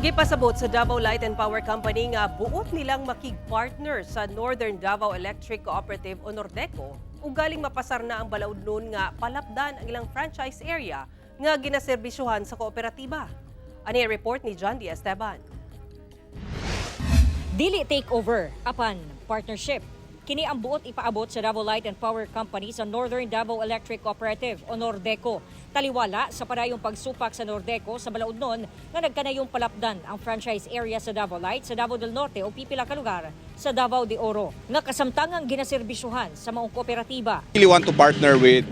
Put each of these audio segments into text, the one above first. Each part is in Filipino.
Gipasabot sa Davao Light and Power Company nga buot nilang makig-partner sa Northern Davao Electric Cooperative o NORDECO ug galing mapasar na ang balaudnon nga palapdan ang ilang franchise area nga ginaserbisyuhan sa kooperatiba. Ani report ni John D. Esteban. Dili takeover, apan partnership. Kini ang buot ipaabot sa Davao Light and Power Company sa Northern Davao Electric Cooperative o NORDECO. Taliwala sa parayong pagsupak sa NORDECO sa balaudnon nga nagkanayong palapdan ang franchise area sa Davao Light, sa Davao del Norte o pipila ka lugar sa Davao de Oro nga kasamtangang ginaserbisyuhan sa maong kooperatiba. Really want to partner with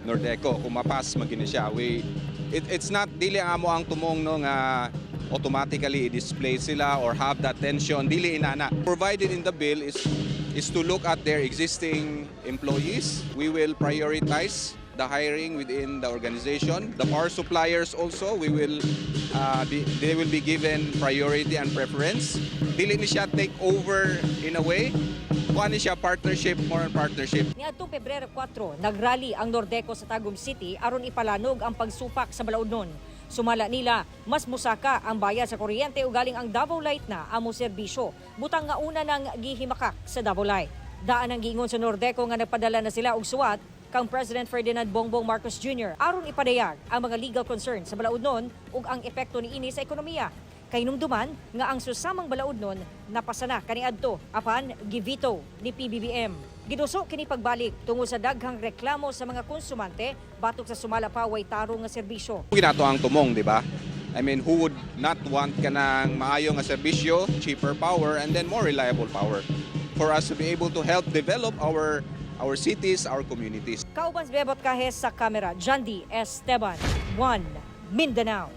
NORDECO kung mapas magina siya. It's not dili amo ang tumong no nga automatically i-display sila or have that tension, dili inana. Provided in the bill is to look at their existing employees. We will prioritize the hiring within the organization. The power suppliers also, they will be given priority and preference. Dili ni siya take over in a way. Kuha ni siya partnership, more on partnership. Niadtong Pebrero 4, nagrally ang NORDECO sa Tagum City aron ipalanog ang pagsupak sa balaudnon. Sumala nila, mas musaka ang bayad sa kuryente o galing ang Davao Light na amo serbisyo. Butang nga una ng gihimakak sa Davao Light. Daan ang giingon sa NORDECO nga nagpadala na sila og suwat kang President Ferdinand Bongbong Marcos Jr. aron ipadayag ang mga legal concerns sa balaudnon ug ang epekto niini sa ekonomiya. Kay numduman nga ang susamang balaudnon napasana kaniadto apan givito ni PBBM. Giduso kini pagbalik tungod sa daghang reklamo sa mga konsumante batok sa sumala pa way tarong nga serbisyo. Ginato ang tumong, di ba? I mean, who would not want kanang maayo nga serbisyo, cheaper power, and then more reliable power for us to be able to help develop our cities, our communities. Kauban bebot kahes sa kamera, John D. Esteban, 1 Mindanao.